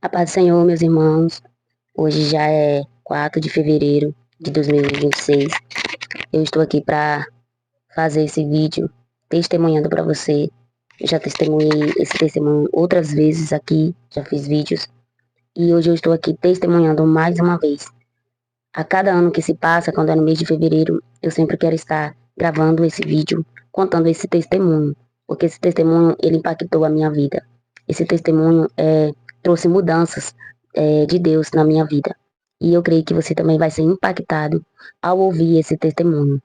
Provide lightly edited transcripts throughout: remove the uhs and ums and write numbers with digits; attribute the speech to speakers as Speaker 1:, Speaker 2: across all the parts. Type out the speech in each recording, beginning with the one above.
Speaker 1: A paz do Senhor, meus irmãos. Hoje já é 4 de fevereiro de 2026. Eu estou aqui para fazer esse vídeo testemunhando para você. Eu já testemunhei esse testemunho outras vezes aqui, já fiz vídeos. E hoje eu estou aqui testemunhando mais uma vez. A cada ano que se passa, quando é no mês de fevereiro, eu sempre quero estar gravando esse vídeo, contando esse testemunho. Porque esse testemunho, ele impactou a minha vida. Esse testemunho trouxe mudanças de Deus na minha vida. E eu creio que você também vai ser impactado ao ouvir esse testemunho.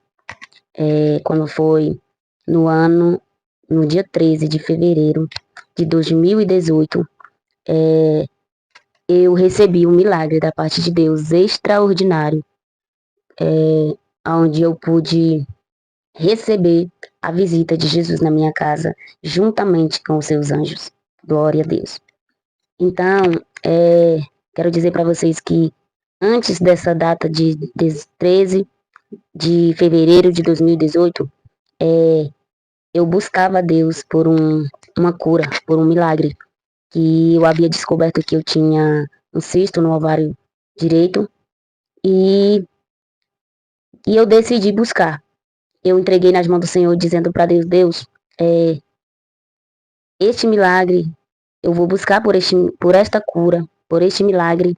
Speaker 1: Quando foi no dia 13 de fevereiro de 2018, eu recebi um milagre da parte de Deus extraordinário, onde eu pude receber a visita de Jesus na minha casa, juntamente com os seus anjos. Glória a Deus. Então, quero dizer para vocês que antes dessa data de 13 de fevereiro de 2018, eu buscava a Deus por uma cura, por um milagre, que eu havia descoberto que eu tinha um cisto no ovário direito, e eu decidi buscar. Eu entreguei nas mãos do Senhor, dizendo para Deus, este milagre, eu vou buscar por esta cura, por este milagre,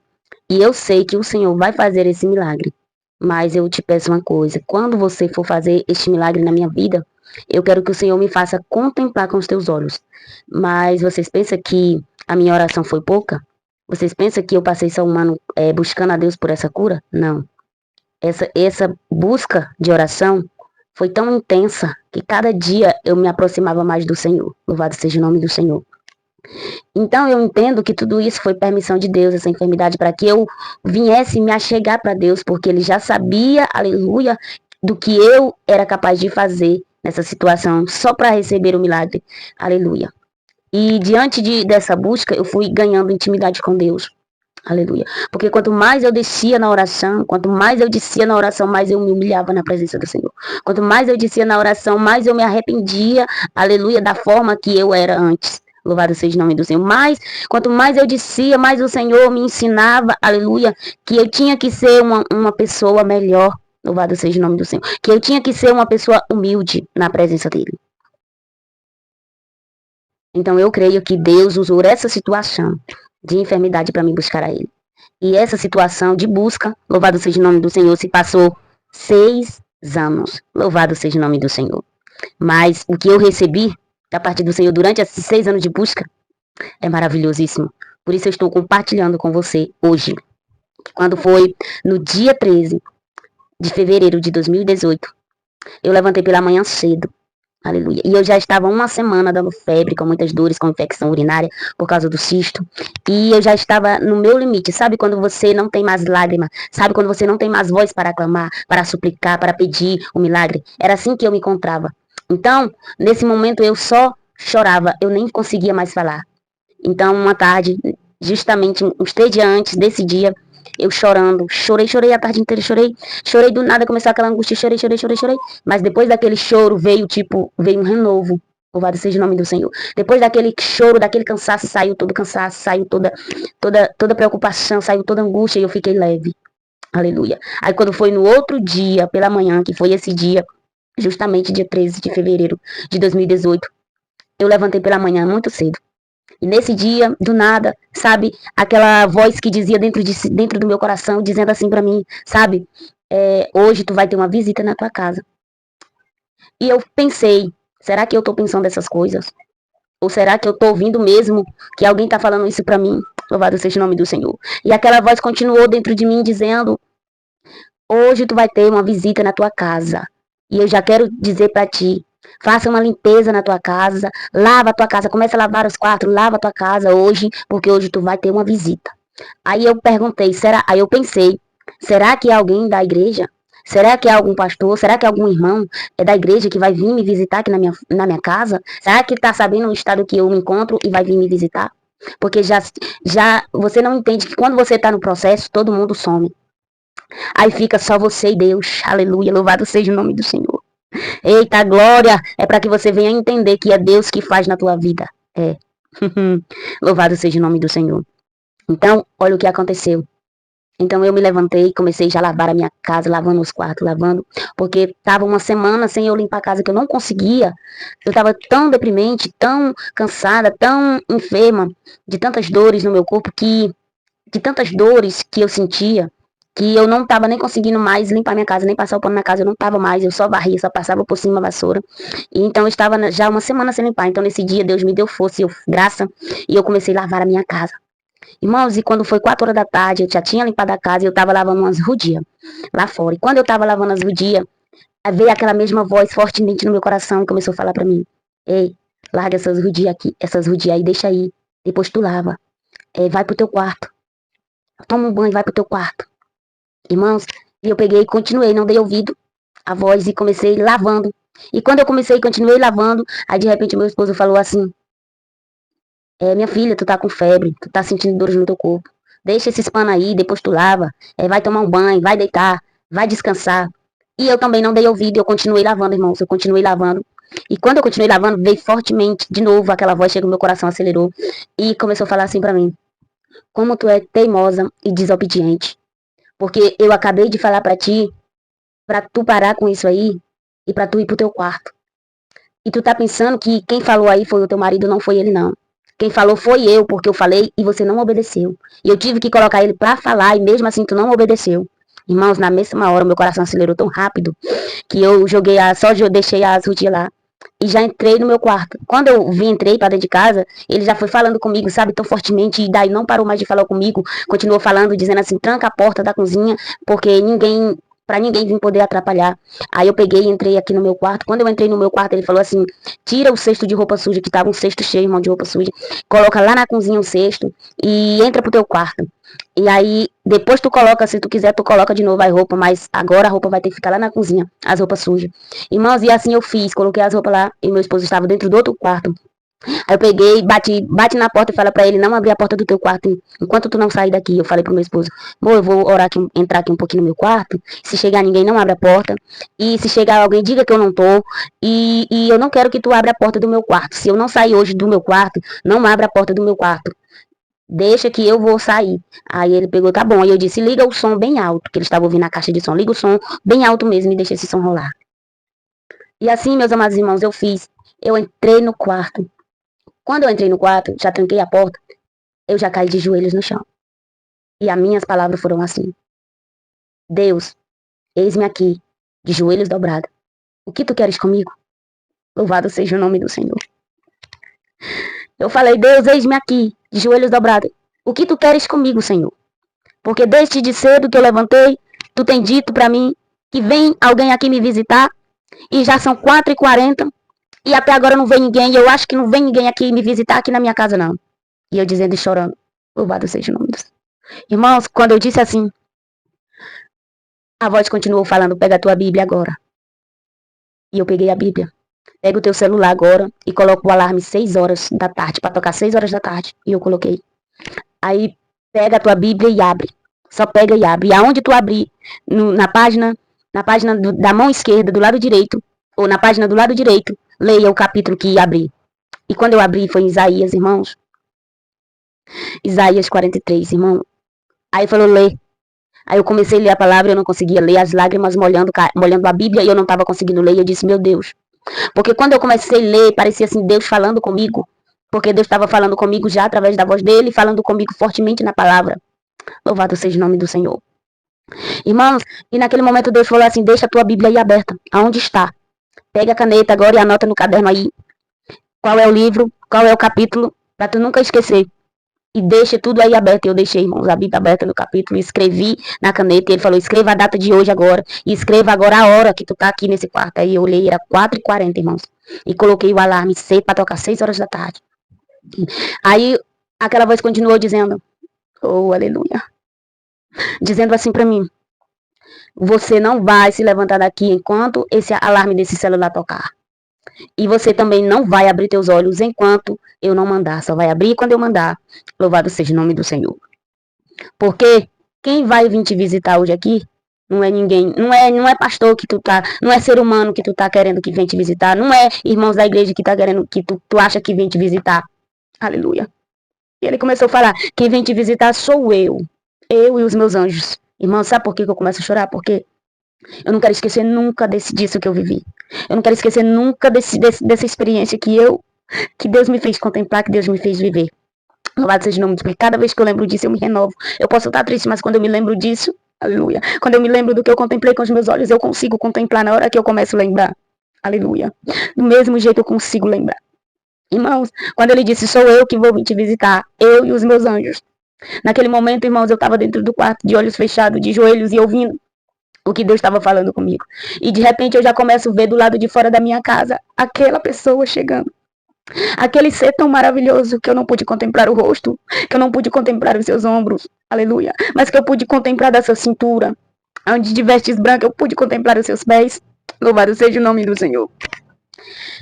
Speaker 1: e eu sei que o Senhor vai fazer esse milagre. Mas eu te peço uma coisa, quando você for fazer este milagre na minha vida, eu quero que o Senhor me faça contemplar com os teus olhos. Mas vocês pensam que a minha oração foi pouca? Vocês pensam que eu passei só um ano buscando a Deus por essa cura? Não. Essa busca de oração foi tão intensa que cada dia eu me aproximava mais do Senhor. Louvado seja o nome do Senhor. Então eu entendo que tudo isso foi permissão de Deus, essa enfermidade, para que eu viesse me achegar para Deus, porque Ele já sabia, aleluia, do que eu era capaz de fazer nessa situação, só para receber o milagre, aleluia. E diante dessa busca, eu fui ganhando intimidade com Deus, aleluia. Porque quanto mais eu descia na oração, quanto mais eu descia na oração, mais eu me humilhava na presença do Senhor. Quanto mais eu descia na oração, mais eu me arrependia, aleluia, da forma que eu era antes. Louvado seja o nome do Senhor. Quanto mais eu descia, mais o Senhor me ensinava, aleluia, que eu tinha que ser uma pessoa melhor. Louvado seja o nome do Senhor. Que eu tinha que ser uma pessoa humilde na presença dEle. Então eu creio que Deus usou essa situação de enfermidade para me buscar a Ele. E essa situação de busca, louvado seja o nome do Senhor, se passou 6 anos. Louvado seja o nome do Senhor. Mas o que eu recebi da parte do Senhor durante esses 6 anos de busca é maravilhosíssimo. Por isso eu estou compartilhando com você hoje. Quando foi no dia 13 de fevereiro de 2018, eu levantei pela manhã cedo. Aleluia. E eu já estava uma semana dando febre, com muitas dores, com infecção urinária por causa do cisto. E eu já estava no meu limite. Sabe quando você não tem mais lágrima? Sabe quando você não tem mais voz para clamar, para suplicar, para pedir o milagre? Era assim que eu me encontrava. Então, nesse momento eu só chorava. Eu nem conseguia mais falar. Então, uma tarde, justamente uns 3 dias antes desse dia, eu chorando, chorei a tarde inteira, chorei do nada, começou aquela angústia, chorei. Mas depois daquele choro veio um renovo. Louvado seja o nome do Senhor. Depois daquele choro, daquele cansaço, saiu todo cansaço, saiu toda preocupação, saiu toda angústia e eu fiquei leve. Aleluia. Aí quando foi no outro dia, pela manhã, que foi esse dia, justamente dia 13 de fevereiro de 2018, eu levantei pela manhã muito cedo. E nesse dia, do nada, sabe, aquela voz que dizia dentro do meu coração, dizendo assim pra mim, sabe, hoje tu vai ter uma visita na tua casa. E eu pensei, será que eu tô pensando essas coisas? Ou será que eu tô ouvindo mesmo que alguém tá falando isso pra mim? Louvado seja o nome do Senhor. E aquela voz continuou dentro de mim dizendo, hoje tu vai ter uma visita na tua casa. E eu já quero dizer pra ti, faça uma limpeza na tua casa, lava a tua casa, começa a lavar os quartos, lava a tua casa hoje, porque hoje tu vai ter uma visita. Aí eu perguntei, aí eu pensei, será que é alguém da igreja? Será que é algum pastor? Será que é algum irmão da igreja que vai vir me visitar aqui na minha casa? Será que tá sabendo o estado que eu me encontro e vai vir me visitar? Porque já você não entende que quando você tá no processo, todo mundo some. Aí fica só você e Deus. Aleluia, louvado seja o nome do Senhor. Eita, glória, é para que você venha entender que é Deus que faz na tua vida. Louvado seja o nome do Senhor. Então, olha o que aconteceu. Então eu me levantei e comecei já a lavar a minha casa, lavando os quartos, lavando, porque tava uma semana sem eu limpar a casa, que eu não conseguia. Eu tava tão deprimente, tão cansada, tão enferma, de tantas dores no meu corpo, de tantas dores que eu sentia, que eu não tava nem conseguindo mais limpar minha casa, nem passar o pano na casa, eu não tava mais, eu só varria, só passava por cima a vassoura. E então eu estava já uma semana sem limpar. Então nesse dia Deus me deu força e graça, e eu comecei a lavar a minha casa. Irmãos, e quando foi 4 horas da tarde, eu já tinha limpado a casa e eu tava lavando umas rudias lá fora. E quando eu tava lavando as rudias, veio aquela mesma voz fortemente no meu coração e começou a falar pra mim: Ei, larga essas rudias aqui, essas rudias aí, deixa aí. Depois tu lava. Vai pro teu quarto. Toma um banho e vai pro teu quarto. Irmãos, e eu peguei e continuei, não dei ouvido à voz e comecei lavando. E quando eu comecei e continuei lavando, aí de repente meu esposo falou assim: minha filha, tu tá com febre, tu tá sentindo dores no teu corpo. Deixa esses panos aí, depois tu lava. Vai tomar um banho, vai deitar, vai descansar. E eu também não dei ouvido, eu continuei lavando, irmãos, eu continuei lavando. E quando eu continuei lavando, veio fortemente, de novo, aquela voz chegou no meu coração, acelerou. E começou a falar assim pra mim: Como tu é teimosa e desobediente. Porque eu acabei de falar pra ti, pra tu parar com isso aí, e pra tu ir pro teu quarto. E tu tá pensando que quem falou aí foi o teu marido, não foi ele não. Quem falou foi eu, porque eu falei e você não obedeceu. E eu tive que colocar ele pra falar e mesmo assim tu não obedeceu. Irmãos, na mesma hora meu coração acelerou tão rápido que eu joguei deixei as rotias lá e já entrei no meu quarto. Quando eu entrei pra dentro de casa, ele já foi falando comigo, sabe, tão fortemente, e daí não parou mais de falar comigo, continuou falando, dizendo assim, tranca a porta da cozinha, porque pra ninguém vir poder atrapalhar. Aí eu peguei e entrei aqui no meu quarto. Quando eu entrei no meu quarto, ele falou assim, tira o cesto de roupa suja, que tava um cesto cheio, irmão, de roupa suja, coloca lá na cozinha o cesto e entra pro teu quarto. E aí, depois tu coloca, se tu quiser, tu coloca de novo a roupa, mas agora a roupa vai ter que ficar lá na cozinha, as roupas sujas. Irmãos, e assim eu fiz, coloquei as roupas lá e meu esposo estava dentro do outro quarto. Aí eu peguei, bate na porta e fala pra ele, não abrir a porta do teu quarto enquanto tu não sair daqui. Eu falei pro meu esposo, eu vou orar aqui, entrar aqui um pouquinho no meu quarto, se chegar ninguém, não abre a porta, e se chegar alguém, diga que eu não tô, e eu não quero que tu abra a porta do meu quarto. Se eu não sair hoje do meu quarto, não abra a porta do meu quarto. Deixa que eu vou sair. Aí ele pegou, tá bom. Aí eu disse, liga o som bem alto, que ele estava ouvindo a caixa de som. Liga o som bem alto mesmo e deixa esse som rolar. E assim, meus amados irmãos, eu fiz. Eu entrei no quarto. Quando eu entrei no quarto, já tranquei a porta, eu já caí de joelhos no chão. E as minhas palavras foram assim: Deus, eis-me aqui, de joelhos dobrados. O que tu queres comigo? Louvado seja o nome do Senhor. Eu falei, Deus, eis-me aqui, de joelhos dobrados. O que tu queres comigo, Senhor? Porque desde de cedo que eu levantei, tu tem dito pra mim que vem alguém aqui me visitar, e já são 4h40, e até agora não vem ninguém, e eu acho que não vem ninguém aqui me visitar aqui na minha casa, não. E eu dizendo e chorando, louvado seja o nome do Senhor. Irmãos, quando eu disse assim, a voz continuou falando, pega a tua Bíblia agora. E eu peguei a Bíblia. Pega o teu celular agora e coloca o alarme 6 horas da tarde, para tocar 6 horas da tarde. E eu coloquei. Aí pega a tua Bíblia e abre. Só pega e abre. E aonde tu abrir, na página da mão esquerda, do lado direito, ou na página do lado direito, leia o capítulo que ia abrir. E quando eu abri foi em Isaías, irmãos. Isaías 43, irmão. Aí falou, lê. Aí eu comecei a ler a palavra, eu não conseguia ler, as lágrimas molhando a Bíblia e eu não estava conseguindo ler. E eu disse, meu Deus. Porque quando eu comecei a ler, parecia assim, Deus falando comigo. Porque Deus estava falando comigo já através da voz dele, falando comigo fortemente na palavra. Louvado seja o nome do Senhor. Irmãos, e naquele momento Deus falou assim, deixa a tua Bíblia aí aberta, aonde está. Pega a caneta agora e anota no caderno aí qual é o livro, qual é o capítulo, para tu nunca esquecer. E deixa tudo aí aberto. Eu deixei, irmãos, a Bíblia aberta no capítulo, escrevi na caneta, e ele falou, escreva a data de hoje agora, e escreva agora a hora que tu tá aqui nesse quarto. Aí eu olhei, era 4h40, irmãos, e coloquei o alarme para tocar 6 horas da tarde. Aí aquela voz continuou dizendo, oh, aleluia, dizendo assim para mim, você não vai se levantar daqui enquanto esse alarme desse celular tocar. E você também não vai abrir teus olhos enquanto eu não mandar. Só vai abrir quando eu mandar. Louvado seja o nome do Senhor. Porque quem vai vir te visitar hoje aqui não é ninguém, não é pastor que tu tá, não é ser humano que tu tá querendo que vem te visitar, não é irmãos da igreja que tá querendo que tu acha que vem te visitar. Aleluia. E ele começou a falar, quem vem te visitar sou eu e os meus anjos. Irmão, sabe por que eu começo a chorar? Porque eu não quero esquecer nunca disso que eu vivi. Eu não quero esquecer nunca dessa experiência que Deus me fez contemplar, que Deus me fez viver. Louvado seja o nome de Deus. Cada vez que eu lembro disso, eu me renovo. Eu posso estar triste, mas quando eu me lembro disso, aleluia. Quando eu me lembro do que eu contemplei com os meus olhos, eu consigo contemplar na hora que eu começo a lembrar. Aleluia. Do mesmo jeito eu consigo lembrar. Irmãos, quando ele disse, sou eu que vou te visitar, eu e os meus anjos. Naquele momento, irmãos, eu estava dentro do quarto, de olhos fechados, de joelhos e ouvindo o que Deus estava falando comigo. E de repente eu já começo a ver do lado de fora da minha casa aquela pessoa chegando. Aquele ser tão maravilhoso que eu não pude contemplar o rosto, que eu não pude contemplar os seus ombros, aleluia. Mas que eu pude contemplar da sua cintura, onde de vestes brancas eu pude contemplar os seus pés. Louvado seja o nome do Senhor.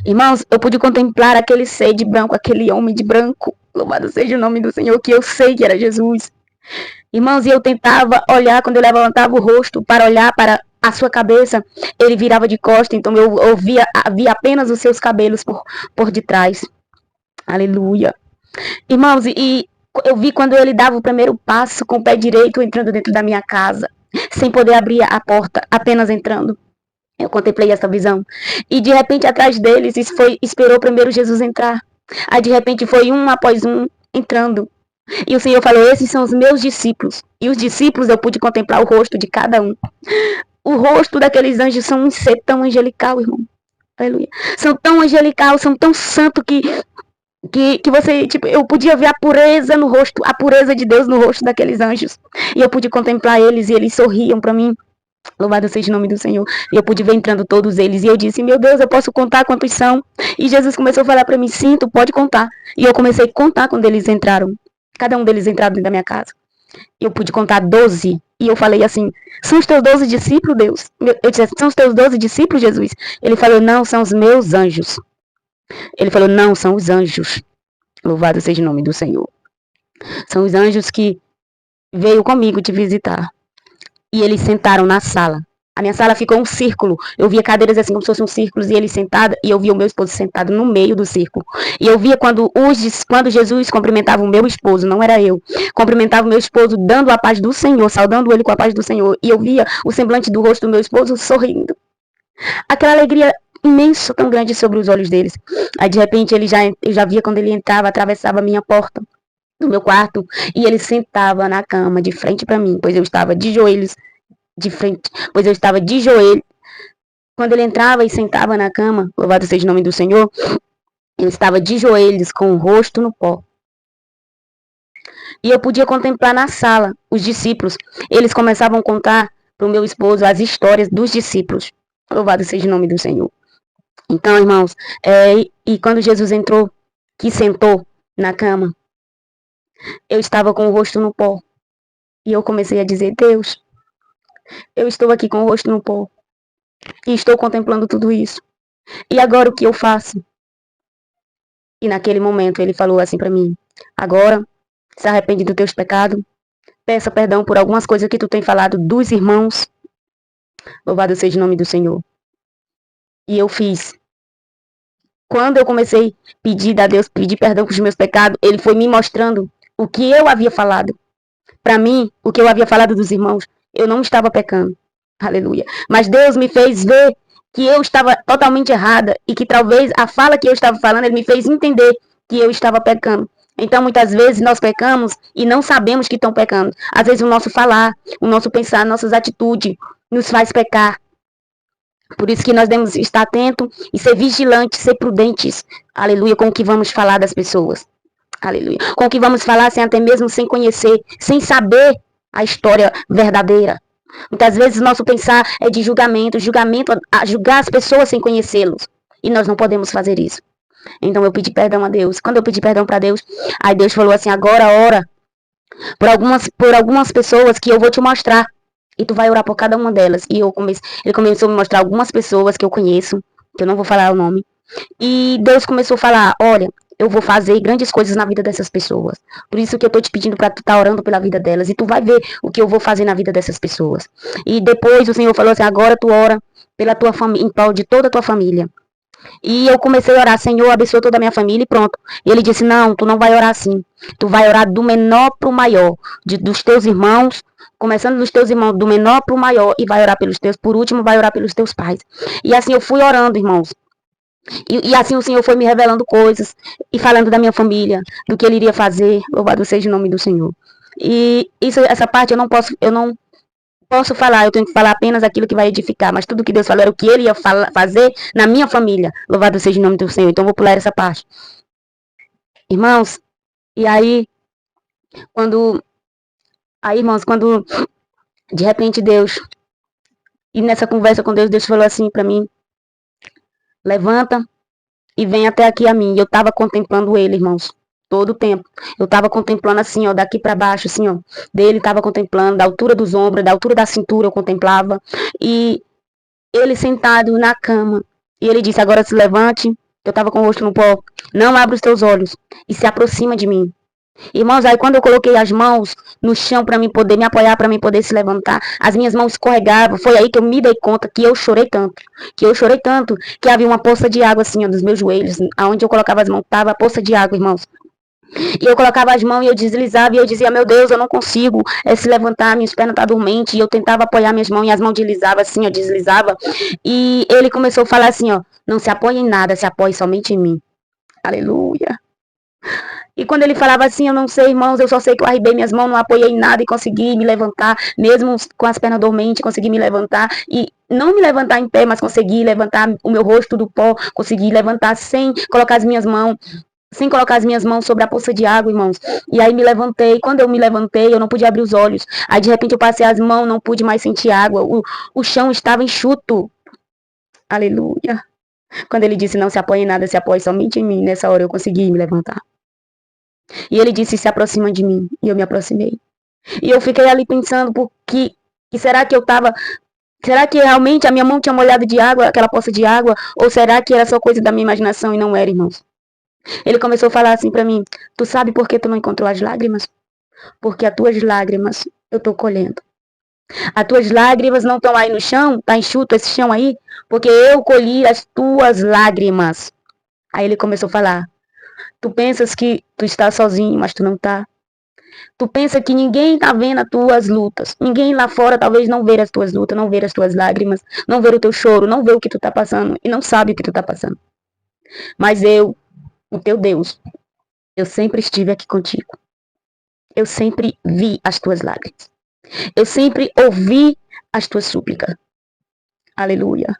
Speaker 1: Irmãos, eu pude contemplar aquele ser de branco, aquele homem de branco. Louvado seja o nome do Senhor, que eu sei que era Jesus. Irmãos, e eu tentava olhar, quando eu levantava o rosto para olhar para a sua cabeça, ele virava de costas, então eu via apenas os seus cabelos por detrás. Aleluia. Irmãos, e eu vi quando ele dava o primeiro passo com o pé direito entrando dentro da minha casa, sem poder abrir a porta, apenas entrando. Eu contemplei essa visão. E de repente atrás deles esperou primeiro Jesus entrar. Aí de repente foi um após um entrando. E o Senhor falou, esses são os meus discípulos. E os discípulos eu pude contemplar o rosto de cada um. O rosto daqueles anjos são um ser tão angelical, irmão. Aleluia. São tão angelical, são tão santo que você, tipo, eu podia ver a pureza no rosto, a pureza de Deus no rosto daqueles anjos. E eu pude contemplar eles e eles sorriam para mim. Louvado seja o nome do Senhor. E eu pude ver entrando todos eles. E eu disse, meu Deus, eu posso contar quantos são? E Jesus começou a falar para mim, sim, tu pode contar. E eu comecei a contar quando eles entraram. Cada um deles entraram dentro da minha casa. Eu pude contar 12. E eu falei assim, são os teus 12 discípulos, Deus? Eu disse, são os teus 12 discípulos, Jesus? Ele falou, não, são os meus anjos. Ele falou, não, são os anjos. Louvado seja o nome do Senhor. São os anjos que veio comigo te visitar. E eles sentaram na sala. A minha sala ficou um círculo. Eu via cadeiras assim como se fossem um círculo e eles sentados. E eu via o meu esposo sentado no meio do círculo. E eu via quando Jesus cumprimentava o meu esposo, não era eu. Cumprimentava o meu esposo dando a paz do Senhor, saudando ele com a paz do Senhor. E eu via o semblante do rosto do meu esposo sorrindo. Aquela alegria imensa, tão grande sobre os olhos deles. Aí de repente eu já via quando ele entrava, atravessava a minha porta do meu quarto. E ele sentava na cama de frente para mim, pois eu estava de joelhos de frente, pois eu estava de joelho. Quando ele entrava e sentava na cama, louvado seja o nome do Senhor, ele estava de joelhos com o rosto no pó. E eu podia contemplar na sala os discípulos. Eles começavam a contar para o meu esposo as histórias dos discípulos. Louvado seja o nome do Senhor. Então, irmãos, e quando Jesus entrou, que sentou na cama, eu estava com o rosto no pó. E eu comecei a dizer, Deus, eu estou aqui com o rosto no pó. E estou contemplando tudo isso. E agora o que eu faço? E naquele momento ele falou assim para mim, agora, se arrepende dos teus pecados, peça perdão por algumas coisas que tu tem falado dos irmãos. Louvado seja o nome do Senhor. E eu fiz. Quando eu comecei a pedir a Deus, pedir perdão pelos meus pecados, ele foi me mostrando o que eu havia falado. Para mim, o que eu havia falado dos irmãos, eu não estava pecando. Aleluia. Mas Deus me fez ver que eu estava totalmente errada e que talvez a fala que eu estava falando, ele me fez entender que eu estava pecando. Então, muitas vezes nós pecamos e não sabemos que estão pecando. Às vezes o nosso falar, o nosso pensar, nossas atitudes nos faz pecar. Por isso que nós devemos estar atentos e ser vigilantes, ser prudentes, aleluia, com o que vamos falar das pessoas. Aleluia. Com o que vamos falar até mesmo sem conhecer, sem saber a história verdadeira. Muitas vezes o nosso pensar é de julgamento, a julgar as pessoas sem conhecê-los. E nós não podemos fazer isso. Então eu pedi perdão a Deus. Quando eu pedi perdão para Deus, aí Deus falou assim, agora ora por algumas pessoas que eu vou te mostrar. E tu vai orar por cada uma delas. E ele começou a me mostrar algumas pessoas que eu conheço, que eu não vou falar o nome. E Deus começou a falar, olha, eu vou fazer grandes coisas na vida dessas pessoas. Por isso que eu tô te pedindo para tu estar orando pela vida delas. E tu vai ver o que eu vou fazer na vida dessas pessoas. E depois o Senhor falou assim, agora tu ora pela tua família, em prol de toda a tua família. E eu comecei a orar, Senhor, abençoa toda a minha família e pronto. E ele disse, não, tu não vai orar assim. Tu vai orar do menor pro maior, dos teus irmãos, começando dos teus irmãos, do menor pro maior, e vai orar pelos teus, por último vai orar pelos teus pais. E assim eu fui orando, irmãos. E assim o Senhor foi me revelando coisas e falando da minha família, do que ele iria fazer. Louvado seja o nome do Senhor. E essa parte eu não posso falar, eu tenho que falar apenas aquilo que vai edificar, mas tudo que Deus falou era o que ele ia fazer na minha família. Louvado seja o nome do Senhor. Então eu vou pular essa parte. Irmãos, e aí, quando. Aí, irmãos, quando de repente Deus. E nessa conversa com Deus, Deus falou assim pra mim: levanta e vem até aqui a mim. E eu tava contemplando ele, irmãos. Todo o tempo. Eu tava contemplando assim, ó, daqui para baixo, assim, ó. Dele tava contemplando, da altura dos ombros, da altura da cintura eu contemplava. E ele sentado na cama. E ele disse, agora se levante. Eu tava com o rosto no pó. Não abra os teus olhos. E se aproxima de mim. Irmãos, aí quando eu coloquei as mãos no chão para mim poder me apoiar, para mim poder se levantar, as minhas mãos escorregavam. Foi aí que eu me dei conta que eu chorei tanto. Que havia uma poça de água assim, ó, dos meus joelhos. Aonde eu colocava as mãos, tava a poça de água, irmãos. E eu colocava as mãos e eu deslizava e eu dizia, meu Deus, eu não consigo se levantar, minhas pernas estão dormentes. E eu tentava apoiar minhas mãos e as mãos deslizavam assim, eu deslizava. E ele começou a falar assim, ó, não se apoie em nada, se apoie somente em mim. Aleluia. E quando ele falava assim, eu não sei, irmãos, eu só sei que eu arribei minhas mãos, não apoiei em nada e consegui me levantar, mesmo com as pernas dormentes, consegui me levantar. E não me levantar em pé, mas consegui levantar o meu rosto do pó, consegui levantar sem colocar as minhas mãos sobre a poça de água, irmãos. E aí me levantei. Quando eu me levantei, eu não pude abrir os olhos. Aí de repente eu passei as mãos, não pude mais sentir água. O chão estava enxuto. Aleluia. Quando ele disse, não se apoie em nada, se apoie somente em mim. Nessa hora eu consegui me levantar. E ele disse, se aproxima de mim. E eu me aproximei. E eu fiquei ali pensando, porque será que eu tava... Será que realmente a minha mão tinha molhado de água, aquela poça de água? Ou será que era só coisa da minha imaginação e não era, irmãos? Ele começou a falar assim pra mim, tu sabe por que tu não encontrou as lágrimas? Porque as tuas lágrimas eu tô colhendo. As tuas lágrimas não estão aí no chão, tá enxuto esse chão aí? Porque eu colhi as tuas lágrimas. Aí ele começou a falar, tu pensas que tu está sozinho, mas tu não tá. Tu pensa que ninguém tá vendo as tuas lutas. Ninguém lá fora talvez não ver as tuas lutas, não ver as tuas lágrimas, não ver o teu choro, não ver o que tu tá passando e não sabe o que tu tá passando. Mas eu, o teu Deus, eu sempre estive aqui contigo. Eu sempre vi as tuas lágrimas. Eu sempre ouvi as tuas súplicas. Aleluia.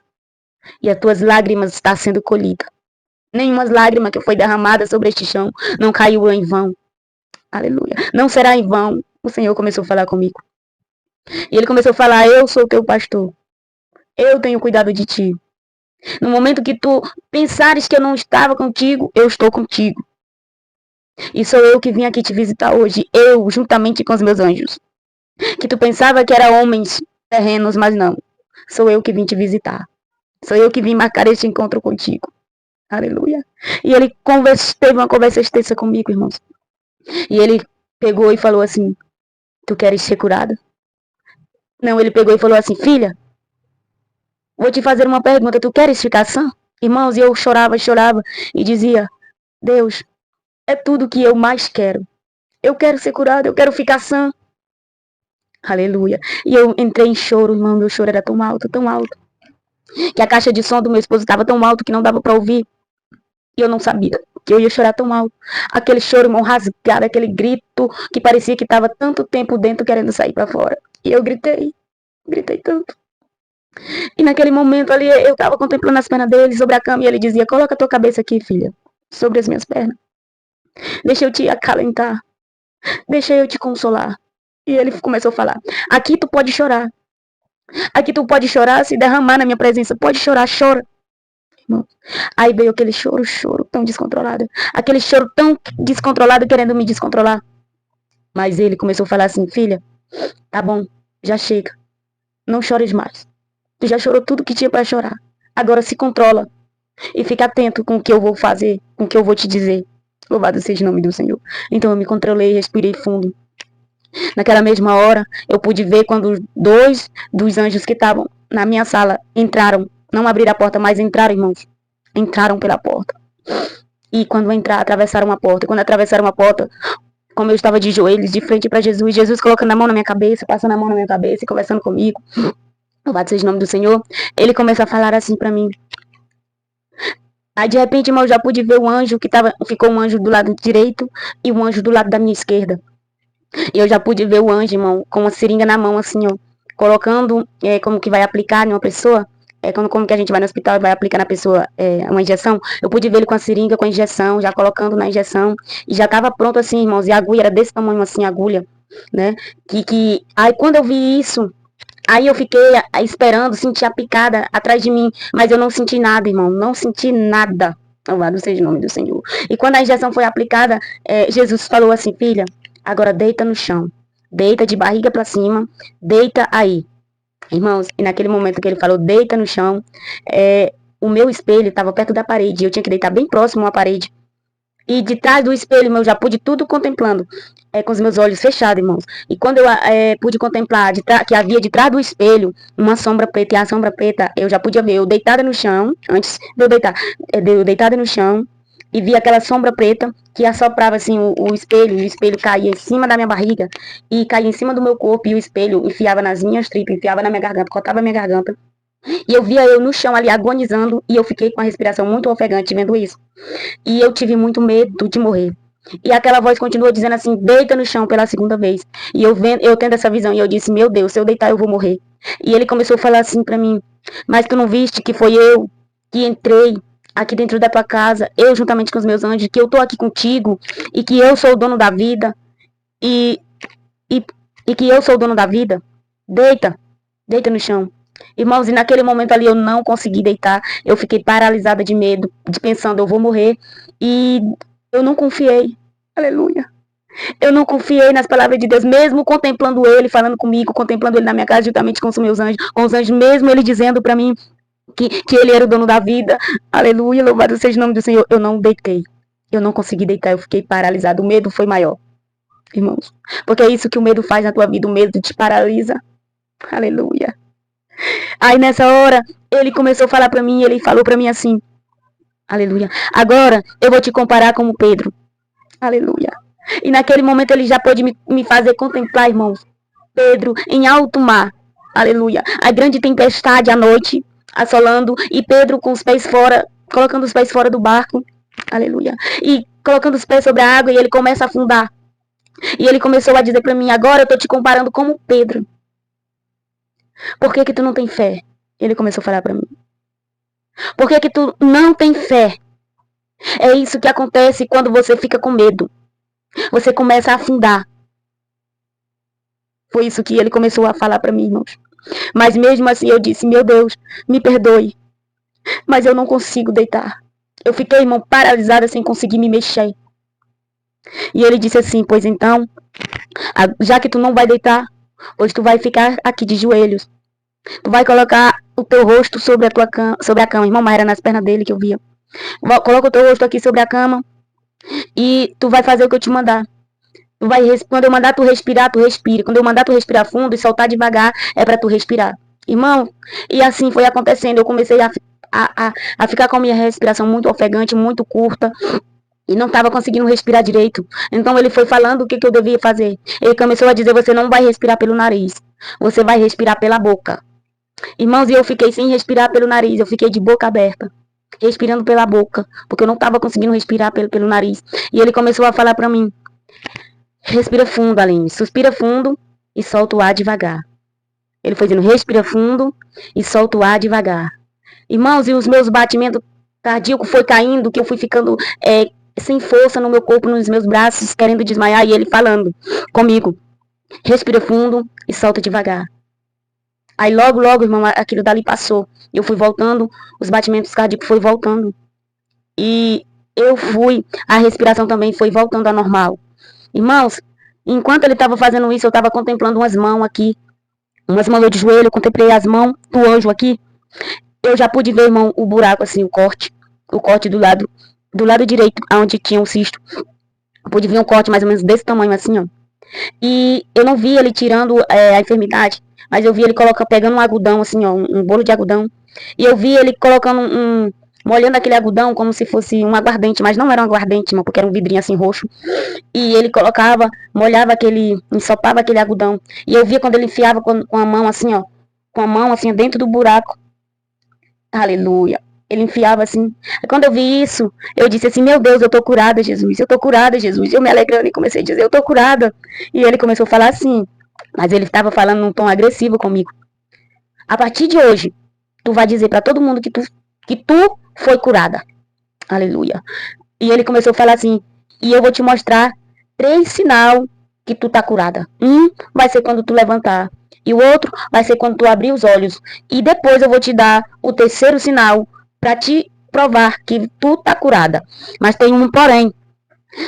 Speaker 1: E as tuas lágrimas estão sendo colhidas. Nenhuma lágrima que foi derramada sobre este chão não caiu em vão. Aleluia. Não será em vão. O Senhor começou a falar comigo. E ele começou a falar, eu sou teu pastor. Eu tenho cuidado de ti. No momento que tu pensares que eu não estava contigo, eu estou contigo. E sou eu que vim aqui te visitar hoje. Eu, juntamente com os meus anjos. Que tu pensava que eram homens terrenos, mas não. Sou eu que vim te visitar. Sou eu que vim marcar este encontro contigo. Aleluia. E ele teve uma conversa extensa comigo, irmãos. E ele pegou e falou assim, tu queres ser curada? Não, ele pegou e falou assim, filha, vou te fazer uma pergunta, tu queres ficar sã? Irmãos, e eu chorava e dizia, Deus, é tudo que eu mais quero. Eu quero ser curada, eu quero ficar sã. Aleluia. E eu entrei em choro, irmão, meu choro era tão alto, que a caixa de som do meu esposo estava tão alto que não dava para ouvir. E eu não sabia que eu ia chorar tão alto. Aquele choro, irmão, rasgado, aquele grito que parecia que estava tanto tempo dentro querendo sair para fora. E eu gritei tanto. E naquele momento ali, eu estava contemplando as pernas dele sobre a cama e ele dizia, coloca a tua cabeça aqui, filha, sobre as minhas pernas. Deixa eu te acalentar. Deixa eu te consolar. E ele começou a falar, aqui tu pode chorar. Aqui tu pode chorar, se derramar na minha presença. Pode chorar, chora. Irmão. Aí veio aquele choro tão descontrolado. Aquele choro tão descontrolado querendo me descontrolar. Mas ele começou a falar assim, filha, tá bom, já chega. Não chores mais. Tu já chorou tudo que tinha para chorar. Agora se controla. E fica atento com o que eu vou fazer, com o que eu vou te dizer. Louvado seja o nome do Senhor. Então eu me controlei, respirei fundo. Naquela mesma hora, eu pude ver quando 2 dos anjos que estavam na minha sala entraram. Não abriram a porta, mas entraram, irmãos. entraram pela porta. E quando atravessaram a porta. E quando atravessaram a porta, como eu estava de joelhos, de frente para Jesus, Jesus colocando a mão na minha cabeça, passando a mão na minha cabeça e conversando comigo. Louvado seja o nome do Senhor. Ele começa a falar assim para mim. Aí de repente, irmão, eu já pude ver o anjo ficou um anjo do lado direito e um anjo do lado da minha esquerda. E eu já pude ver o anjo, irmão, com uma seringa na mão, assim, ó, colocando como que vai aplicar em uma pessoa. Como que a gente vai no hospital e vai aplicar na pessoa uma injeção. Eu pude ver ele com a seringa, com a injeção, já colocando na injeção. E já tava pronto assim, irmãos. E a agulha era desse tamanho assim, a agulha, né? Aí quando eu vi isso, aí eu fiquei esperando, senti a picada atrás de mim. Mas eu não senti nada, irmão. Não senti nada. Louvado seja o nome do Senhor. E quando a injeção foi aplicada, Jesus falou assim, filha, agora deita no chão. Deita de barriga para cima. Deita aí. Irmãos, e naquele momento que ele falou, deita no chão, o meu espelho estava perto da parede, eu tinha que deitar bem próximo à parede. E de trás do espelho, eu já pude tudo contemplando, com os meus olhos fechados, irmãos. E quando eu pude contemplar que havia de trás do espelho uma sombra preta, e a sombra preta eu já podia ver, eu deitada no chão, antes de eu deitar, eu deitada no chão, e vi aquela sombra preta que assoprava assim o espelho caía em cima da minha barriga e caía em cima do meu corpo e o espelho enfiava nas minhas tripas, enfiava na minha garganta, cortava a minha garganta. E eu via eu no chão ali agonizando e eu fiquei com a respiração muito ofegante vendo isso. E eu tive muito medo de morrer. E aquela voz continuou dizendo assim, deita no chão pela segunda vez. E eu tendo essa visão e eu disse, meu Deus, se eu deitar eu vou morrer. E ele começou a falar assim pra mim, mas tu não viste que foi eu que entrei aqui dentro da tua casa, eu juntamente com os meus anjos, que eu tô aqui contigo e que eu sou o dono da vida e que eu sou o dono da vida? Deita no chão. Irmãos, e naquele momento ali eu não consegui deitar, eu fiquei paralisada de medo, pensando eu vou morrer e eu não confiei. Aleluia. Eu não confiei nas palavras de Deus, mesmo contemplando ele, falando comigo, contemplando ele na minha casa, juntamente com os meus anjos, mesmo ele dizendo para mim que ele era o dono da vida. Aleluia, louvado seja o nome do Senhor. Eu não deitei. Eu não consegui deitar, eu fiquei paralisado. O medo foi maior, irmãos. Porque é isso que o medo faz na tua vida, o medo te paralisa. Aleluia. Aí nessa hora, ele começou a falar para mim, ele falou para mim assim, aleluia, agora eu vou te comparar com o Pedro. Aleluia. E naquele momento ele já pôde me fazer contemplar, irmãos, Pedro em alto mar. Aleluia. A grande tempestade à noite, assolando, e Pedro com os pés fora, colocando os pés fora do barco. Aleluia. E colocando os pés sobre a água e ele começa a afundar. E ele começou a dizer para mim, agora eu tô te comparando como Pedro. Por que tu não tem fé? Ele começou a falar para mim. Por que tu não tem fé? É isso que acontece quando você fica com medo. Você começa a afundar. Foi isso que ele começou a falar para mim, irmãos. Mas mesmo assim eu disse, meu Deus, me perdoe. Mas eu não consigo deitar. Eu fiquei, irmão, paralisada sem conseguir me mexer. E ele disse assim, pois então, já que tu não vai deitar, pois tu vai ficar aqui de joelhos. Tu vai colocar o teu rosto sobre a cama. Irmão, mas era nas pernas dele que eu via. Coloca o teu rosto aqui sobre a cama e tu vai fazer o que eu te mandar. Quando eu mandar tu respirar, tu respira. Quando eu mandar tu respirar fundo e soltar devagar, é pra tu respirar. Irmão, e assim foi acontecendo. Eu comecei a ficar com a minha respiração muito ofegante, muito curta. E não estava conseguindo respirar direito. Então ele foi falando o que eu devia fazer. Ele começou a dizer, você não vai respirar pelo nariz. Você vai respirar pela boca. Irmãos, e eu fiquei sem respirar pelo nariz. Eu fiquei de boca aberta. Respirando pela boca. Porque eu não estava conseguindo respirar pelo nariz. E ele começou a falar para mim. Respira fundo, Aline. Suspira fundo e solta o ar devagar. Ele foi dizendo, respira fundo e solta o ar devagar. Irmãos, e os meus batimentos cardíacos foi caindo, que eu fui ficando sem força no meu corpo, nos meus braços, querendo desmaiar. E ele falando comigo, respira fundo e solta devagar. Aí logo, irmão, aquilo dali passou. Eu fui voltando, os batimentos cardíacos foi voltando. E a respiração também foi voltando ao normal. Irmãos, enquanto ele estava fazendo isso, eu estava contemplando umas mãos aqui. Umas mãos de joelho, eu contemplei as mãos do anjo aqui. Eu já pude ver, irmão, o buraco assim, o corte do lado direito, onde tinha um cisto. Eu pude ver um corte mais ou menos desse tamanho assim, ó. E eu não vi ele tirando a enfermidade, mas eu vi ele pegando um algodão, assim, ó, um bolo de algodão. E eu vi ele colocando molhando aquele algodão como se fosse um aguardente, mas não era um aguardente, irmão, porque era um vidrinho assim roxo. E ele colocava, molhava aquele, ensopava aquele algodão. E eu via quando ele enfiava com a mão assim, ó, com a mão assim dentro do buraco. Aleluia. Ele enfiava assim. Quando eu vi isso, eu disse assim: Meu Deus, eu tô curada, Jesus. Eu tô curada, Jesus. Eu me alegrando e comecei a dizer: Eu tô curada. E ele começou a falar assim. Mas ele estava falando num tom agressivo comigo. A partir de hoje, tu vai dizer para todo mundo que tu foi curada. Aleluia. E ele começou a falar assim: E eu vou te mostrar 3 sinal que tu tá curada. Um vai ser quando tu levantar. E o outro vai ser quando tu abrir os olhos. E depois eu vou te dar o terceiro sinal para te provar que tu tá curada. Mas tem um porém.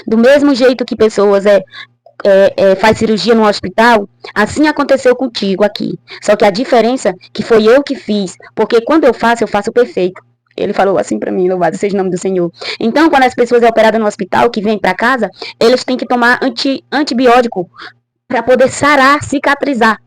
Speaker 1: Do mesmo jeito que pessoas faz cirurgia no hospital, assim aconteceu contigo aqui. Só que a diferença é que foi eu que fiz, porque quando eu faço perfeito. Ele falou assim para mim, louvado seja o nome do Senhor. Então, quando as pessoas são operadas no hospital, que vêm para casa, eles têm que tomar antibiótico para poder sarar, cicatrizar.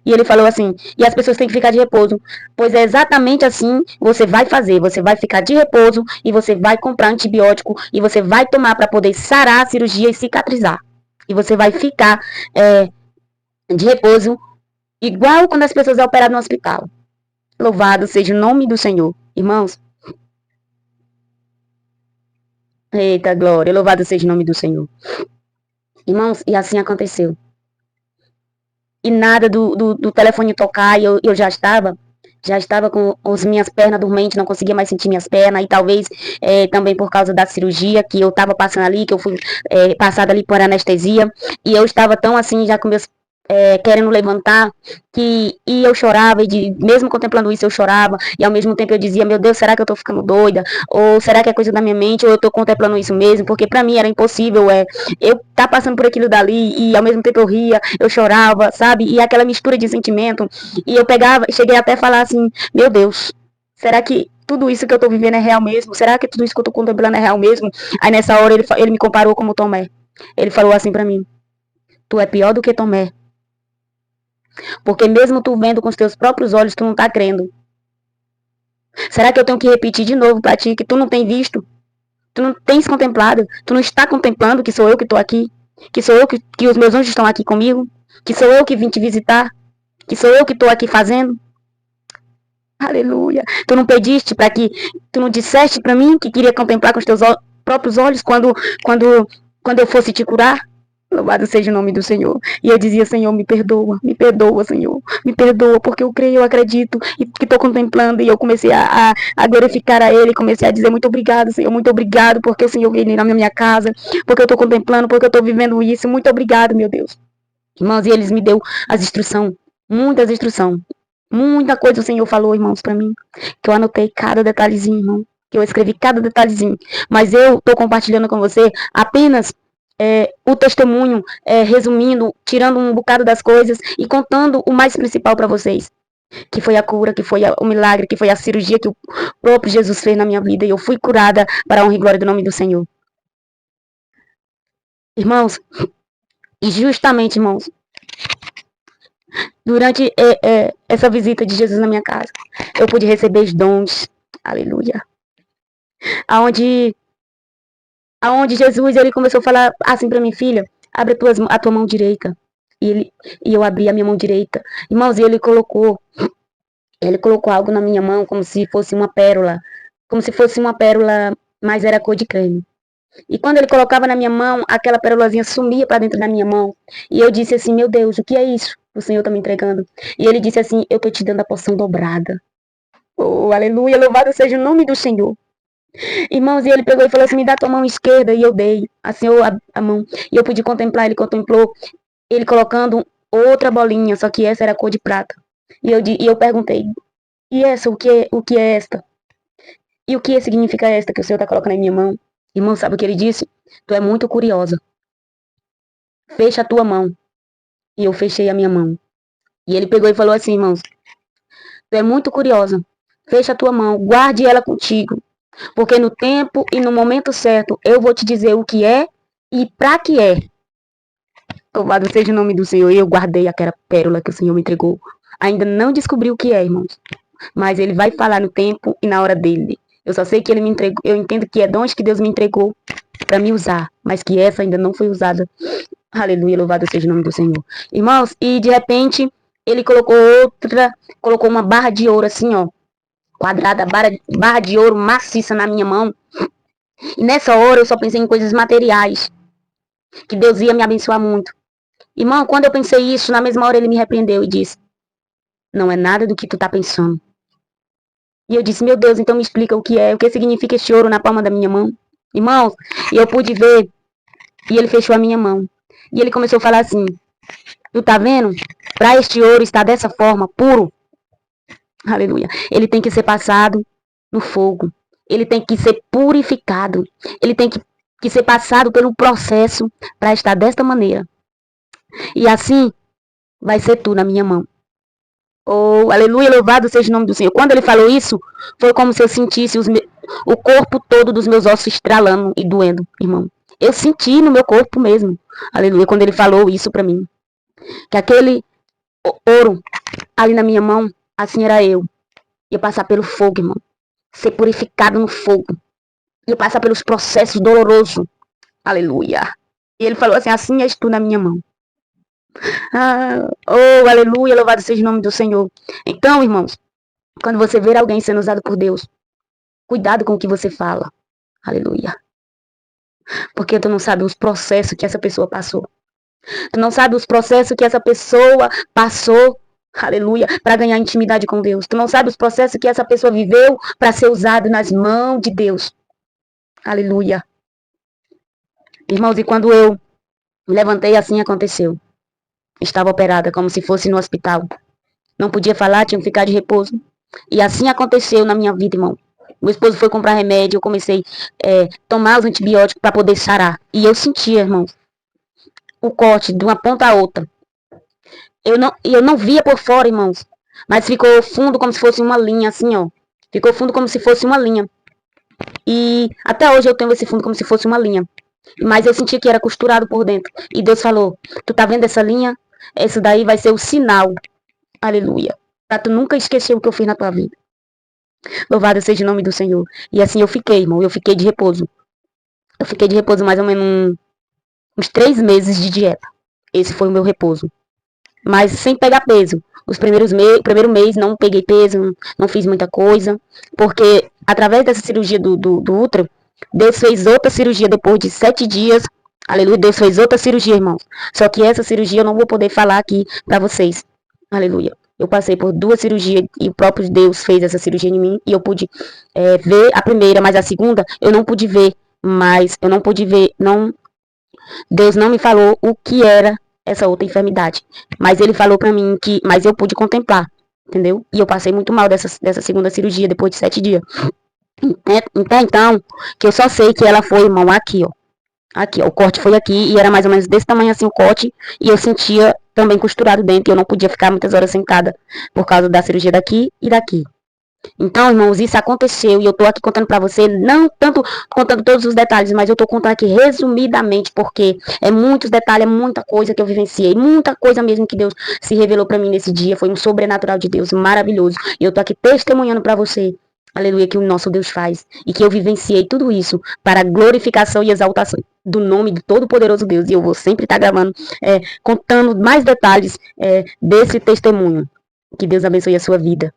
Speaker 1: E ele falou assim, e as pessoas têm que ficar de repouso, pois é exatamente assim você vai fazer, você vai ficar de repouso e você vai comprar antibiótico e você vai tomar para poder sarar a cirurgia e cicatrizar. E você vai ficar de repouso igual quando as pessoas são operadas no hospital. Louvado seja o nome do Senhor. Irmãos, eita glória, louvado seja o nome do Senhor. Irmãos, e assim aconteceu. E nada do telefone tocar, e eu já estava com as minhas pernas dormentes, não conseguia mais sentir minhas pernas, e talvez também por causa da cirurgia que eu estava passando ali, que eu fui passada ali por anestesia, e eu estava tão assim, já com meus querendo levantar, e eu chorava, mesmo contemplando isso eu chorava, e ao mesmo tempo eu dizia, meu Deus, será que eu tô ficando doida? Ou será que é coisa da minha mente? Ou eu tô contemplando isso mesmo? Porque pra mim era impossível, eu tá passando por aquilo dali, e ao mesmo tempo eu ria, eu chorava, sabe? E aquela mistura de sentimento, e eu pegava, cheguei até a falar assim, meu Deus, será que tudo isso que eu tô vivendo é real mesmo? Será que tudo isso que eu tô contemplando é real mesmo? Aí nessa hora ele me comparou como Tomé. Ele falou assim pra mim, tu é pior do que Tomé. Porque mesmo tu vendo com os teus próprios olhos, tu não tá crendo. Será que eu tenho que repetir de novo pra ti que tu não tem visto? Tu não tens contemplado? Tu não está contemplando que sou eu que tô aqui? Que sou eu que os meus anjos estão aqui comigo? Que sou eu que vim te visitar? Que sou eu que tô aqui fazendo? Aleluia. Tu não pediste para que tu não disseste para mim que queria contemplar com os teus próprios olhos quando quando eu fosse te curar? Louvado seja o nome do Senhor. E eu dizia, Senhor, me perdoa, Senhor. Me perdoa, porque eu creio, eu acredito, e que estou contemplando. E eu comecei a glorificar a Ele, comecei a dizer muito obrigado, Senhor, muito obrigado, porque o Senhor veio na minha casa, porque eu estou contemplando, porque eu estou vivendo isso. Muito obrigado, meu Deus. Irmãos, e eles me deu as instruções, muitas instruções. Muita coisa o Senhor falou, irmãos, para mim. Que eu anotei cada detalhezinho, irmão. Que eu escrevi cada detalhezinho. Mas eu estou compartilhando com você apenas o testemunho, resumindo, tirando um bocado das coisas e contando o mais principal para vocês. Que foi a cura, que foi o milagre, que foi a cirurgia que o próprio Jesus fez na minha vida. E eu fui curada para a honra e glória do nome do Senhor. Irmãos, e justamente, irmãos, durante essa visita de Jesus na minha casa, eu pude receber os dons. Aleluia. Aonde Jesus ele começou a falar assim para mim, filha, abre a tua mão direita. E eu abri a minha mão direita. Irmãos, e ele colocou algo na minha mão como se fosse uma pérola. Como se fosse uma pérola, mas era cor de creme. E quando ele colocava na minha mão, aquela pérolazinha sumia para dentro da minha mão. E eu disse assim, meu Deus, o que é isso? O Senhor está me entregando. E ele disse assim, eu estou te dando a porção dobrada. Oh, aleluia, louvado seja o nome do Senhor. Irmãos, e ele pegou e falou assim, me dá tua mão esquerda. E eu dei, assim, a mão. E eu pude contemplar, ele contemplou, ele colocando outra bolinha, só que essa era cor de prata. E eu perguntei, e essa, o que é esta? E o que significa esta que o Senhor está colocando em minha mão? Irmão, sabe o que ele disse? Tu é muito curiosa. Fecha a tua mão. E eu fechei a minha mão. E ele pegou e falou assim, irmãos, tu é muito curiosa. Fecha a tua mão, guarde ela contigo. Porque no tempo e no momento certo, eu vou te dizer o que é e para que é. Louvado seja o nome do Senhor. E eu guardei aquela pérola que o Senhor me entregou. Ainda não descobri o que é, irmãos. Mas ele vai falar no tempo e na hora dele. Eu só sei que ele me entregou, eu entendo que é dons que Deus me entregou para me usar, mas que essa ainda não foi usada. Aleluia, louvado seja o nome do Senhor. Irmãos, e de repente ele colocou uma barra de ouro assim, ó, quadrada, barra de ouro maciça na minha mão. E nessa hora eu só pensei em coisas materiais, que Deus ia me abençoar muito. Irmão, quando eu pensei isso, na mesma hora ele me repreendeu e disse: não é nada do que tu tá pensando. E eu disse: meu Deus, então me explica o que significa esse ouro na palma da minha mão. Irmãos, e eu pude ver, e ele fechou a minha mão. E ele começou a falar assim: tu tá vendo? Para este ouro estar dessa forma, puro, aleluia, ele tem que ser passado no fogo. Ele tem que ser purificado. Ele tem que ser passado pelo processo para estar desta maneira. E assim vai ser tu na minha mão. Oh, aleluia, louvado seja o nome do Senhor. Quando ele falou isso, foi como se eu sentisse o corpo todo dos meus ossos estralando e doendo, irmão. Eu senti no meu corpo mesmo. Aleluia, quando ele falou isso pra mim. Que aquele ouro ali na minha mão, assim era eu. Ia passar pelo fogo, irmão. Ser purificado no fogo. Ia passar pelos processos dolorosos. Aleluia. E ele falou assim: assim és tu na minha mão. Oh, aleluia, louvado seja o nome do Senhor. Então, irmãos, quando você ver alguém sendo usado por Deus, cuidado com o que você fala. Aleluia. Porque tu não sabe os processos que essa pessoa passou. Tu não sabe os processos que essa pessoa passou, aleluia, para ganhar intimidade com Deus. Tu não sabe os processos que essa pessoa viveu para ser usado nas mãos de Deus. Aleluia. Irmãos, e quando eu me levantei, assim aconteceu. Estava operada como se fosse no hospital. Não podia falar, tinha que ficar de repouso. E assim aconteceu na minha vida, irmão. Meu esposo foi comprar remédio, eu comecei a tomar os antibióticos para poder sarar. E eu sentia, irmão, o corte de uma ponta a outra. Eu não via por fora, irmãos. Mas ficou fundo como se fosse uma linha, assim, ó. Ficou fundo como se fosse uma linha. E até hoje eu tenho esse fundo como se fosse uma linha. Mas eu sentia que era costurado por dentro. E Deus falou: tu tá vendo essa linha? Esse daí vai ser o sinal. Aleluia. Pra tu nunca esquecer o que eu fiz na tua vida. Louvado seja o nome do Senhor. E assim eu fiquei, irmão. Eu fiquei de repouso. Eu fiquei de repouso mais ou menos uns 3 meses de dieta. Esse foi o meu repouso. Mas sem pegar peso. Primeiro mês não peguei peso, não fiz muita coisa. Porque através dessa cirurgia do útero, Deus fez outra cirurgia depois de 7 dias. Aleluia, Deus fez outra cirurgia, irmãos. Só que essa cirurgia eu não vou poder falar aqui pra vocês. Aleluia. Eu passei por 2 cirurgias e o próprio Deus fez essa cirurgia em mim. E eu pude ver a primeira, mas a segunda eu não pude ver. Mas eu não pude ver, não. Deus não me falou o que era essa outra enfermidade. Mas ele falou pra mim que, mas eu pude contemplar, entendeu? E eu passei muito mal dessa segunda cirurgia depois de 7 dias. Então, que eu só sei que ela foi, irmão, aqui, ó. Aqui, ó, o corte foi aqui e era mais ou menos desse tamanho assim o corte. E eu sentia também costurado dentro e eu não podia ficar muitas horas sentada por causa da cirurgia daqui e daqui. Então, irmãos, isso aconteceu e eu tô aqui contando pra você, não tanto contando todos os detalhes, mas eu tô contando aqui resumidamente, porque é muitos detalhes, é muita coisa que eu vivenciei, muita coisa mesmo que Deus se revelou pra mim nesse dia, foi um sobrenatural de Deus maravilhoso. E eu tô aqui testemunhando pra você, aleluia, que o nosso Deus faz e que eu vivenciei tudo isso para a glorificação e exaltação do nome do Todo-Poderoso Deus. E eu vou sempre estar gravando, contando mais detalhes desse testemunho. Que Deus abençoe a sua vida.